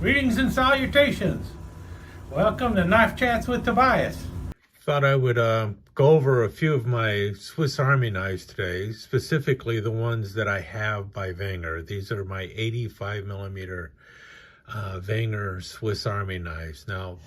Greetings and salutations. Welcome to Knife Chats with Tobias. Thought I would go over a few of my Swiss Army knives today, specifically the ones that I have by Wenger. These are my 85 millimeter Wenger Swiss Army knives. Now,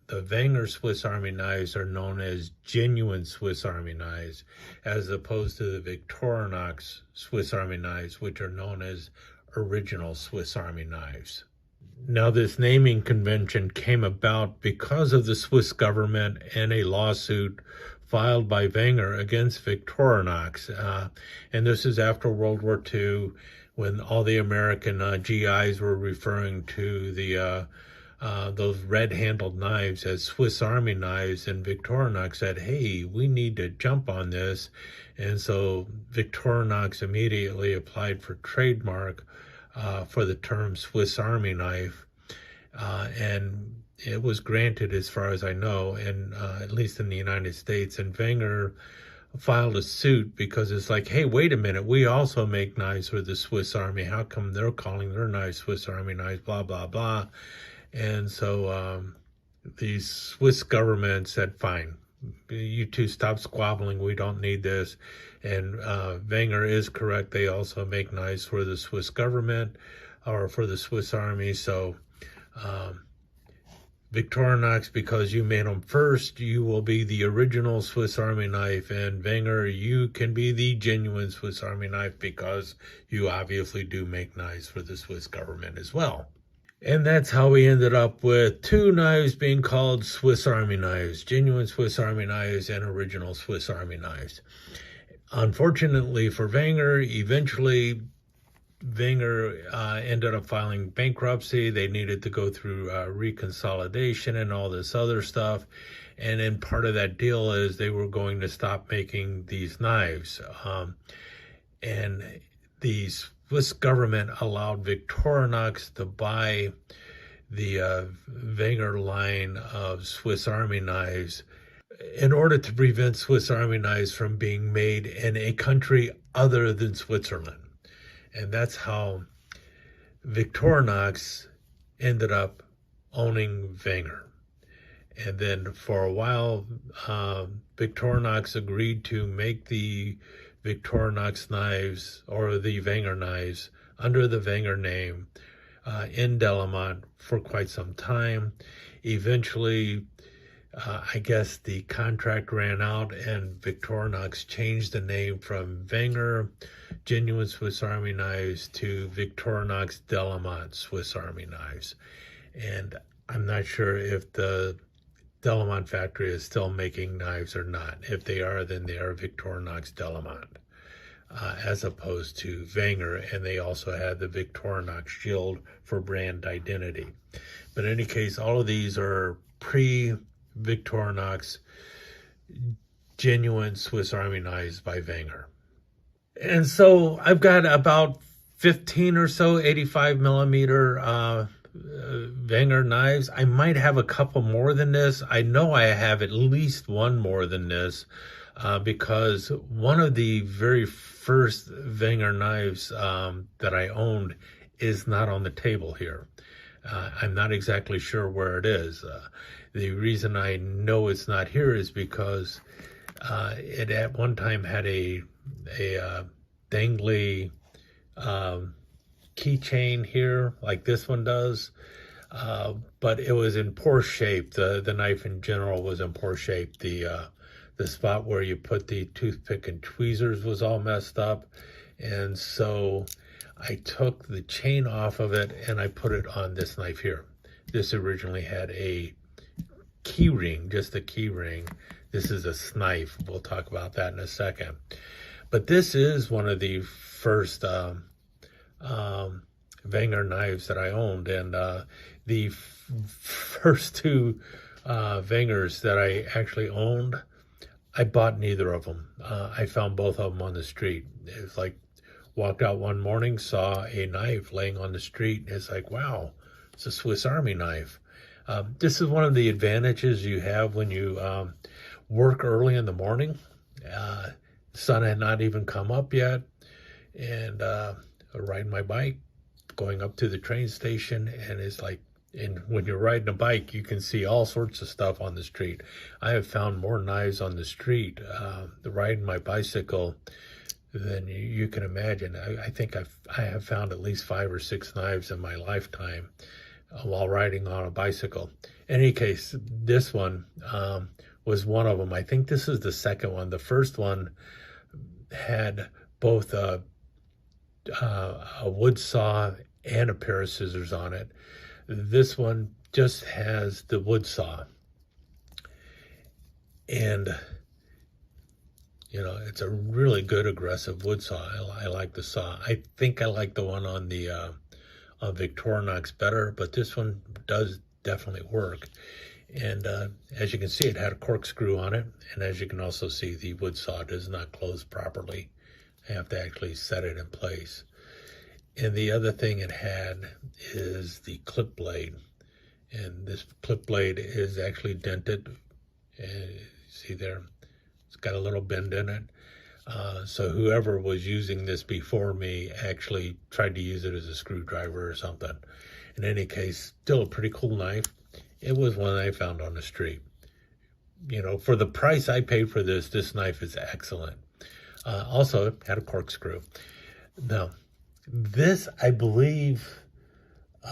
the Wenger Swiss Army knives are known as genuine Swiss Army knives, as opposed to the Victorinox Swiss Army knives, which are known as original Swiss Army knives. Now, this naming convention came about because of the Swiss government and a lawsuit filed by Wenger against Victorinox. And this is after World War II, when all the American GIs were referring to the those red-handled knives as Swiss Army knives, and Victorinox said, hey, we need to jump on this. And so Victorinox immediately applied for trademark for the term Swiss Army knife, and it was granted as far as I know, and at least in the United States. And Wenger filed a suit because it's like, hey, wait a minute, we also make knives for the Swiss Army. How come they're calling their knives Swiss Army knives, blah, blah, blah. And so the Swiss government said, fine, you two stop squabbling, we don't need this. And Wenger is correct, they also make knives for the Swiss government or for the Swiss Army. So Victorinox, because you made them first, you will be the original Swiss Army knife, and Wenger, you can be the genuine Swiss Army knife because you obviously do make knives for the Swiss government as well. And that's how we ended up with two knives being called Swiss Army knives, genuine Swiss Army knives and original Swiss Army knives. Unfortunately for Wenger, eventually Wenger ended up filing bankruptcy. They needed to go through reconsolidation and all this other stuff. And then part of that deal is they were going to stop making these knives. And the Swiss government allowed Victorinox to buy the Wenger line of Swiss Army knives in order to prevent Swiss Army knives from being made in a country other than Switzerland. And that's how Victorinox ended up owning Wenger. And then for a while, Victorinox agreed to make the Victorinox knives, or the Wenger knives, under the Wenger name in Delamont for quite some time. Eventually, I guess the contract ran out and Victorinox changed the name from Wenger Genuine Swiss Army Knives to Victorinox Delamont Swiss Army Knives. And I'm not sure if the Delamont factory is still making knives or not. If they are, then they are Victorinox Delamont, as opposed to Wenger, and they also had the Victorinox Shield for brand identity. But in any case, all of these are pre-Victorinox genuine Swiss Army knives by Wenger. And so I've got about 15 or so 85 millimeter Wenger knives. I might have a couple more than this. I know I have at least one more than this because one of the very first Wenger knives that I owned is not on the table here. I'm not exactly sure where it is. The reason I know it's not here is because it at one time had a dangly keychain here, like this one does, but it was in poor shape. The knife in general was in poor shape. The spot where you put the toothpick and tweezers was all messed up, and so I took the chain off of it and I put it on this knife here. This originally had a key ring, just a key ring. This is a snipe. We'll talk about that in a second. But this is one of the first Wenger knives that I owned, and the first two Wengers that I actually owned, I bought neither of them. I found both of them on the street. It was like, walked out one morning, saw a knife laying on the street, and it's like, wow, it's a Swiss Army knife. This is one of the advantages you have when you work early in the morning. Sun had not even come up yet, and riding my bike, going up to the train station, and it's like And when you're riding a bike, you can see all sorts of stuff on the street. I have found more knives on the street riding my bicycle than you can imagine. I think I have found at least 5 or 6 knives in my lifetime while riding on a bicycle. In any case, this one was one of them. I think this is the second one. The first one had both a wood saw and a pair of scissors on it. This one just has the wood saw. And, you know, it's a really good aggressive wood saw. I like the saw. I think I like the one on the on Victorinox better, but this one does definitely work. And as you can see, it had a corkscrew on it. And as you can also see, the wood saw does not close properly. I have to actually set it in place. And the other thing it had is the clip blade. And this clip blade is actually dented. See there, it's got a little bend in it. So whoever was using this before me actually tried to use it as a screwdriver or something. In any case, still a pretty cool knife. It was one I found on the street. You know, for the price I paid for this knife is excellent. Also, it had a corkscrew. Now, this, I believe,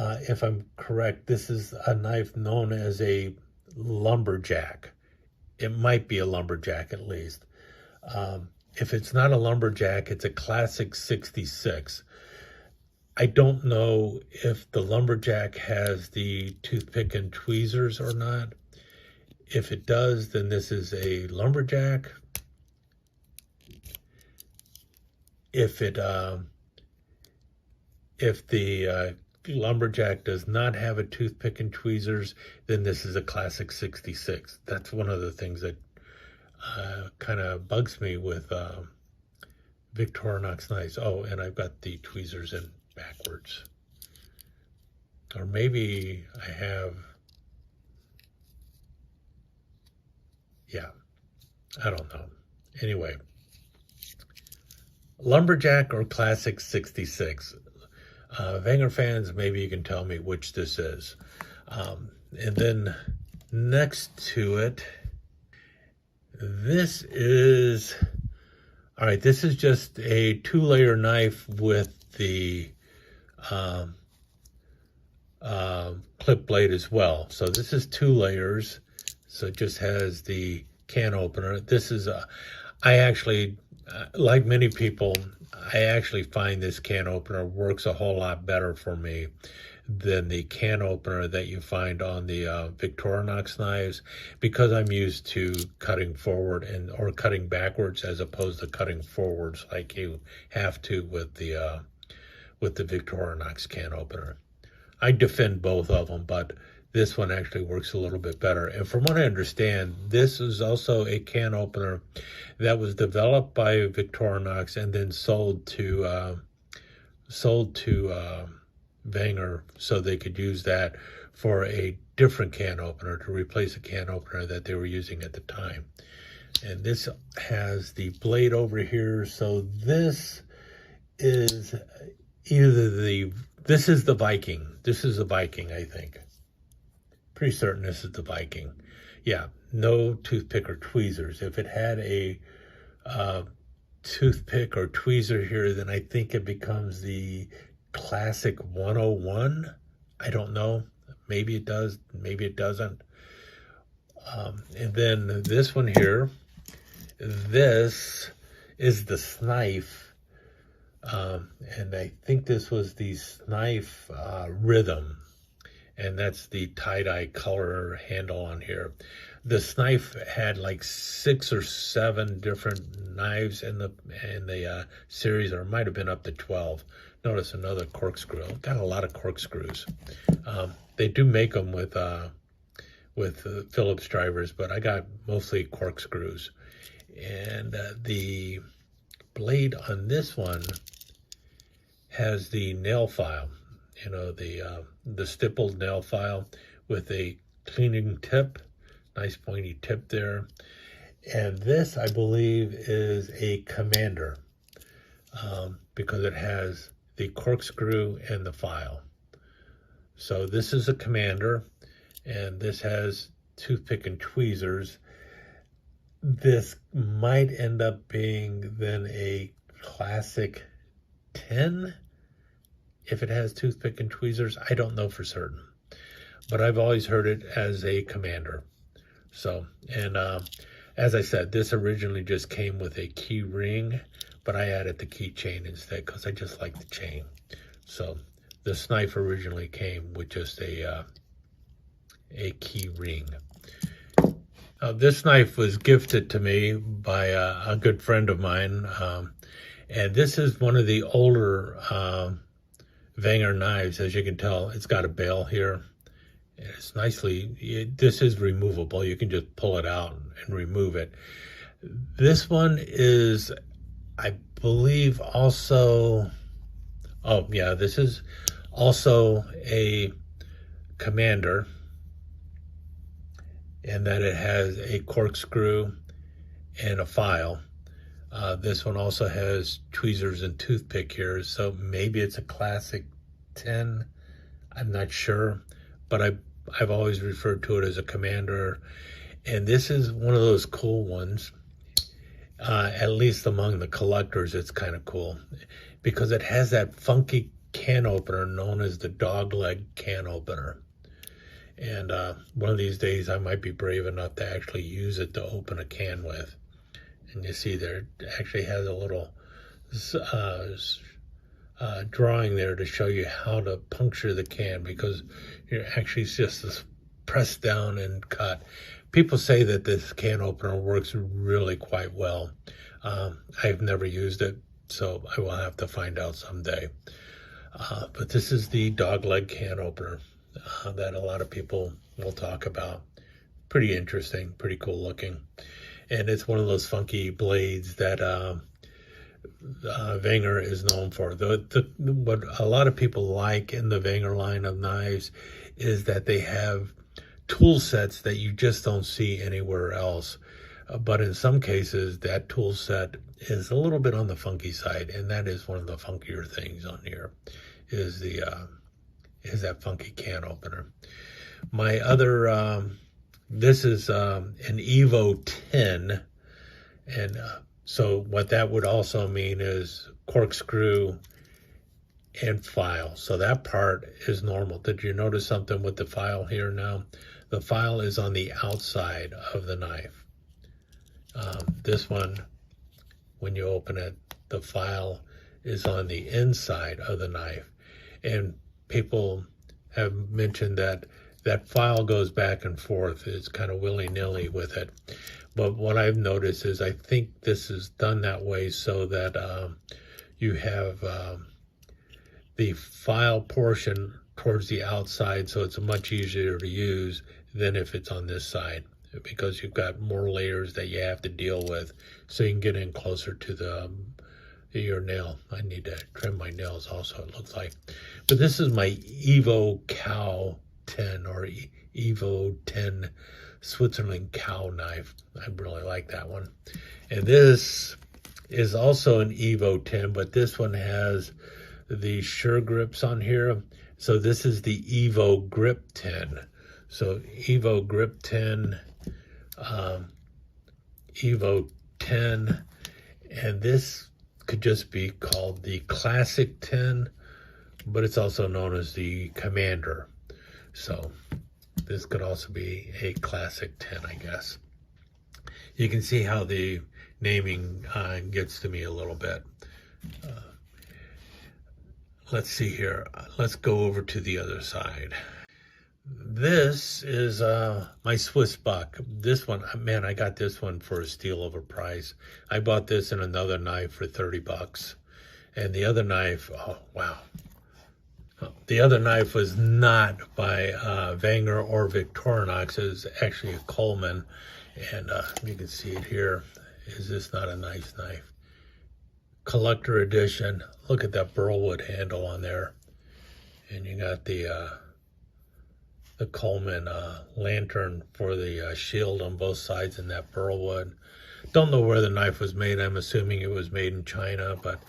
if I'm correct, this is a knife known as a lumberjack. It might be a lumberjack at least. If it's not a lumberjack, it's a classic 66. I don't know if the lumberjack has the toothpick and tweezers or not. If it does, then this is a lumberjack. If the lumberjack does not have a toothpick and tweezers, then this is a classic 66. That's one of the things that kind of bugs me with Victorinox knives. Oh, and I've got the tweezers in backwards. Or maybe I have, yeah, I don't know. Anyway, lumberjack or classic 66. Wenger fans, maybe you can tell me which this is. And then next to it, this is, all right, this is just a 2-layer knife with the clip blade as well. So this is 2 layers. So it just has the can opener. This is I actually, like many people, I actually find this can opener works a whole lot better for me than the can opener that you find on the Victorinox knives, because I'm used to cutting forward or cutting backwards as opposed to cutting forwards like you have to with the Victorinox can opener. I defend both of them, but this one actually works a little bit better. And from what I understand, this is also a can opener that was developed by Victorinox and then sold to Wenger, so they could use that for a different can opener to replace a can opener that they were using at the time. And this has the blade over here. So this is this is the Viking. This is the Viking, I think. Pretty certain this is the Viking. Yeah, no toothpick or tweezers. If it had a toothpick or tweezer here, then I think it becomes the classic 101. I don't know. Maybe it does. Maybe it doesn't. And then this one here, this is the Snife. And I think this was the Snife Rhythm. And that's the tie-dye color handle on here. The Snife had like 6 or 7 different knives in the series, or it might have been up to 12. Notice another corkscrew. Got a lot of corkscrews. They do make them with Phillips drivers, but I got mostly corkscrews. And the blade on this one has the nail file. You know, the stippled nail file with a cleaning tip, nice pointy tip there. And this, I believe, is a Commander because it has the corkscrew and the file. So this is a Commander, and this has toothpick and tweezers. This might end up being then a classic 10 if it has toothpick and tweezers. I don't know for certain, but I've always heard it as a Commander. So, and as I said, this originally just came with a key ring, but I added the keychain instead because I just like the chain. So this knife originally came with just a key ring. This knife was gifted to me by a good friend of mine, and this is one of the older Wenger knives. As you can tell, it's got a bail here. It's nicely, this is removable. You can just pull it out and remove it. This one is, I believe, also, oh yeah, this is also a Commander, and that it has a corkscrew and a file. This one also has tweezers and toothpick here, so maybe it's a classic 10. I'm not sure, but I've always referred to it as a Commander, and this is one of those cool ones. At least among the collectors, it's kind of cool because it has that funky can opener known as the dog leg can opener. And one of these days I might be brave enough to actually use it to open a can with. And you see there, it actually has a little drawing there to show you how to puncture the can, because you're actually just this press down and cut. People say that this can opener works really quite well. I've never used it, so I will have to find out someday. But this is the dog leg can opener that a lot of people will talk about. Pretty interesting, pretty cool looking. And it's one of those funky blades that Wenger is known for. What a lot of people like in the Wenger line of knives is that they have tool sets that you just don't see anywhere else. But in some cases, that tool set is a little bit on the funky side, and that is one of the funkier things on here, is that funky can opener. My other, this is an Evo 10, and so what that would also mean is corkscrew and file. So that part is normal. Did you notice something with the file here now? The file is on the outside of the knife. This one, when you open it, the file is on the inside of the knife. And people have mentioned that that file goes back and forth. It's kind of willy-nilly with it. But what I've noticed is I think this is done that way so that you have the file portion towards the outside, so it's much easier to use than if it's on this side, because you've got more layers that you have to deal with, so you can get in closer to your nail. I need to trim my nails also, it looks like. But this is my Evo Cow 10, or Evo 10 Switzerland cow knife. I really like that one. And this is also an Evo 10, but this one has the Sure grips on here. So this is the Evo Grip 10. So Evo Grip 10, Evo 10, and this could just be called the Classic 10, but it's also known as the Commander. So this could also be a Classic 10, I guess. You can see how the naming gets to me a little bit. Let's see here. Let's go over to the other side. This is my Swiss buck. This one, man, I got this one for a steal of a price. I bought this and another knife for 30 bucks. And the other knife, oh, wow. The other knife was not by Wenger or Victorinox. It was actually a Coleman. And you can see it here. Is this not a nice knife? Collector edition. Look at that burlwood handle on there. And you got the Coleman lantern for the shield on both sides in that burlwood. Don't know where the knife was made. I'm assuming it was made in China, but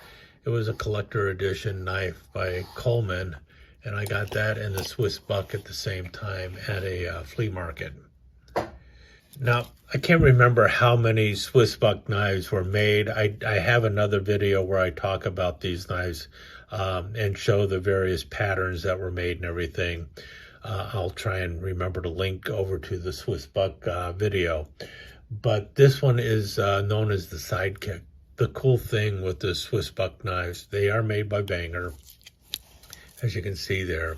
it was a collector edition knife by Coleman, And I got that and the Swiss buck at the same time at a flea market. Now, I can't remember how many Swiss buck knives were made. I have another video where I talk about these knives and show the various patterns that were made and everything. I'll try and remember to link over to the Swiss buck video. But this one is known as the Sidekick. The cool thing with the Swiss buck knives, they are made by Wenger, as you can see there.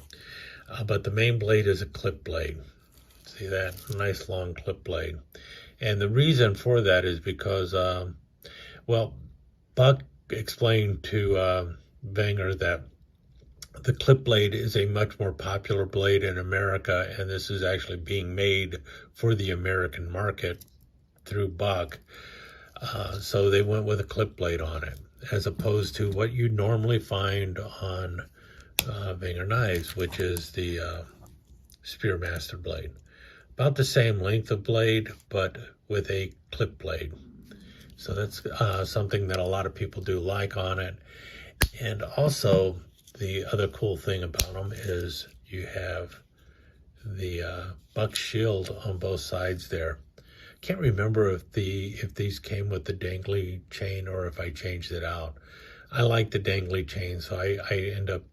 But the main blade is a clip blade. See that? Nice long clip blade. And the reason for that is because, well, Buck explained to Wenger that the clip blade is a much more popular blade in America, and this is actually being made for the American market through Buck. So they went with a clip blade on it, as opposed to what you normally find on Wenger knives, which is the Spearmaster blade. About the same length of blade, but with a clip blade. So that's something that a lot of people do like on it. And also, the other cool thing about them is you have the buck shield on both sides there. Can't remember if these came with the dangly chain or if I changed it out. I like the dangly chain, so I end up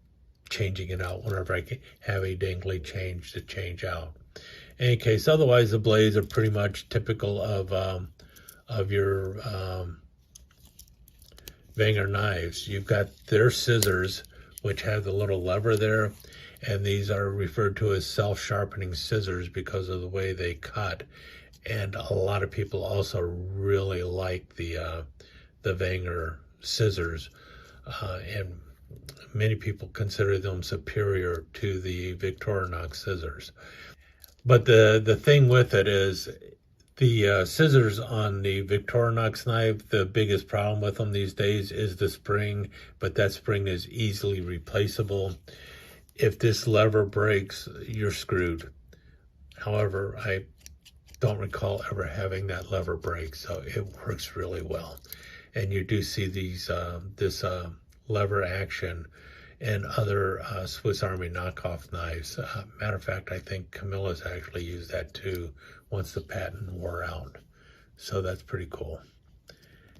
changing it out whenever I have a dangly chain to change out. In any case, otherwise the blades are pretty much typical of your Wenger knives. You've got their scissors, which have the little lever there, and these are referred to as self-sharpening scissors because of the way they cut. And a lot of people also really like the Wenger scissors, and many people consider them superior to the Victorinox scissors. But the thing with it is the scissors on the Victorinox knife, the biggest problem with them these days is the spring, but that spring is easily replaceable. If this lever breaks, you're screwed. However, I don't recall ever having that lever break, so it works really well. And you do see these this lever action and other Swiss Army knockoff knives. Matter of fact, I think Camilla's actually used that too once the patent wore out. So that's pretty cool.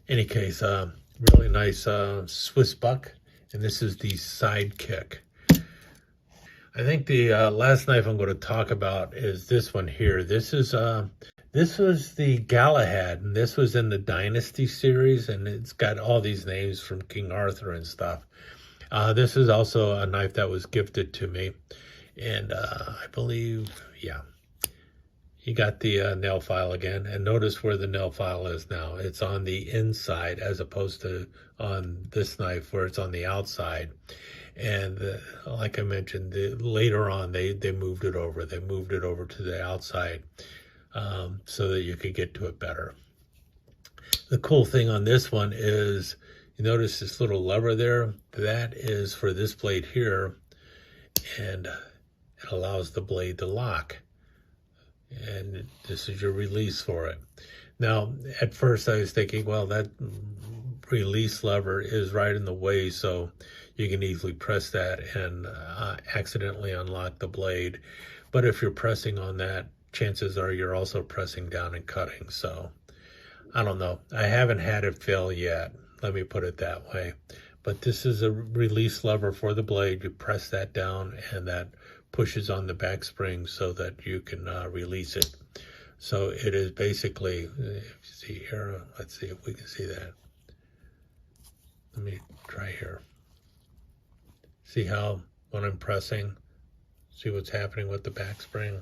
Any case, really nice Swiss buck, and this is the Sidekick. I think the last knife I'm going to talk about is this one here. This was the Galahad, and this was in the Dynasty series, and it's got all these names from King Arthur and stuff. This is also a knife that was gifted to me, and I believe, yeah, you got the nail file again, and notice where the nail file is now. It's on the inside as opposed to on this knife where it's on the outside. And like I mentioned, later on they moved it over. They moved it over to the outside so that you could get to it better. The cool thing on this one is, you notice this little lever there? That is for this blade here, and it allows the blade to lock. And this is your release for it. Now, at first I was thinking, well, that release lever is right in the way, so you can easily press that and accidentally unlock the blade. But if you're pressing on that, chances are you're also pressing down and cutting. So I don't know. I haven't had it fail yet. Let me put it that way. But this is a release lever for the blade. You press that down and that pushes on the back spring so that you can release it. So it is basically, if you see here, let's see if we can see that. Let me try here. See how when I'm pressing, see what's happening with the back spring?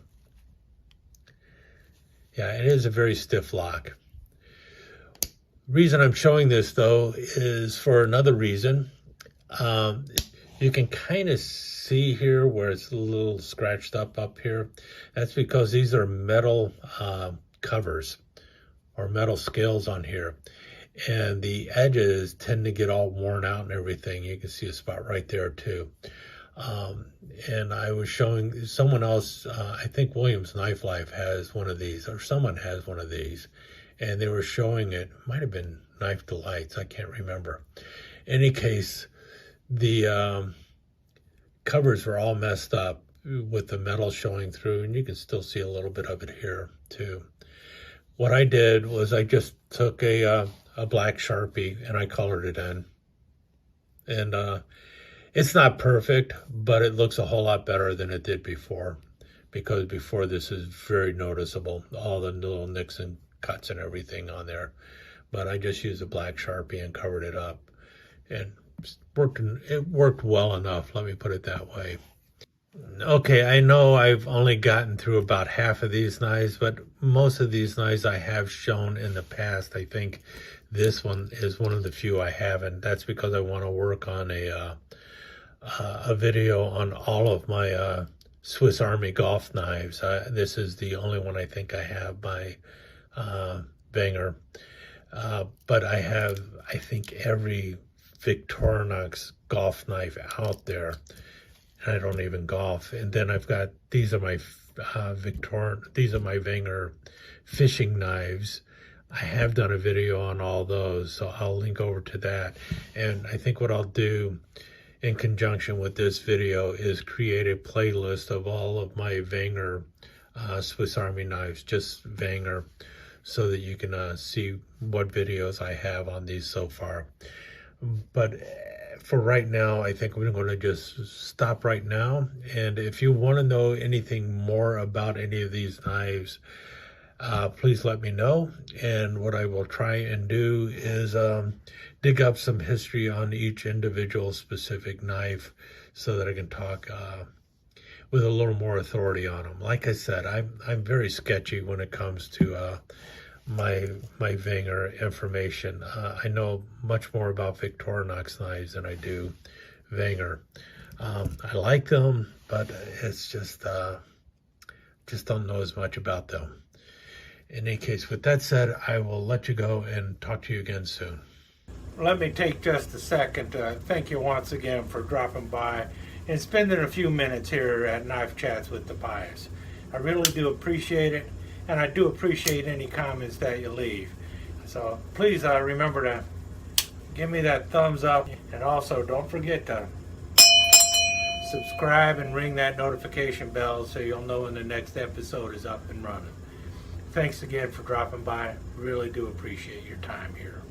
Yeah, it is a very stiff lock. Reason I'm showing this though is for another reason. You can kind of see here where it's a little scratched up here. That's because these are metal covers or metal scales on here. And the edges tend to get all worn out and everything. You can see a spot right there too. And I was showing someone else, I think Williams Knife Life has one of these, or someone has one of these. And they were showing it, might have been Knife Delights, I can't remember. In any case, the covers were all messed up with the metal showing through, and you can still see a little bit of it here too. What I did was I just took a black Sharpie and I colored it in. And it's not perfect, but it looks a whole lot better than it did before, because before this is very noticeable, all the little nicks and cuts and everything on there. But I just used a black Sharpie and covered it up, and it worked well enough, let me put it that way. Okay, I know I've only gotten through about half of these knives, but most of these knives I have shown in the past. I think this one is one of the few I haven't. That's because I want to work on a video on all of my Swiss Army golf knives. This is the only one I think I have by Wenger. But I have, I think, every Victorinox golf knife out there. I don't even golf. And then I've got, these are my Wenger fishing knives. I have done a video on all those, so I'll link over to that. And I think what I'll do in conjunction with this video is create a playlist of all of my Wenger Swiss Army knives, just Wenger, so that you can see what videos I have on these so far. But for right now, I think we're going to just stop right now. And if you want to know anything more about any of these knives, please let me know. And what I will try and do is dig up some history on each individual specific knife so that I can talk with a little more authority on them. Like I said, I'm very sketchy when it comes to my Wenger information. I know much more about Victorinox knives than I do Wenger. I like them, but it's just don't know as much about them. In any case, with that said, I will let you go and talk to you again soon. Let me take just a second to thank you once again for dropping by and spending a few minutes here at Knife Chats with Tobias. I really do appreciate it, and I do appreciate any comments that you leave. So please remember to give me that thumbs up, and also don't forget to subscribe and ring that notification bell so you'll know when the next episode is up and running. Thanks again for dropping by. Really do appreciate your time here.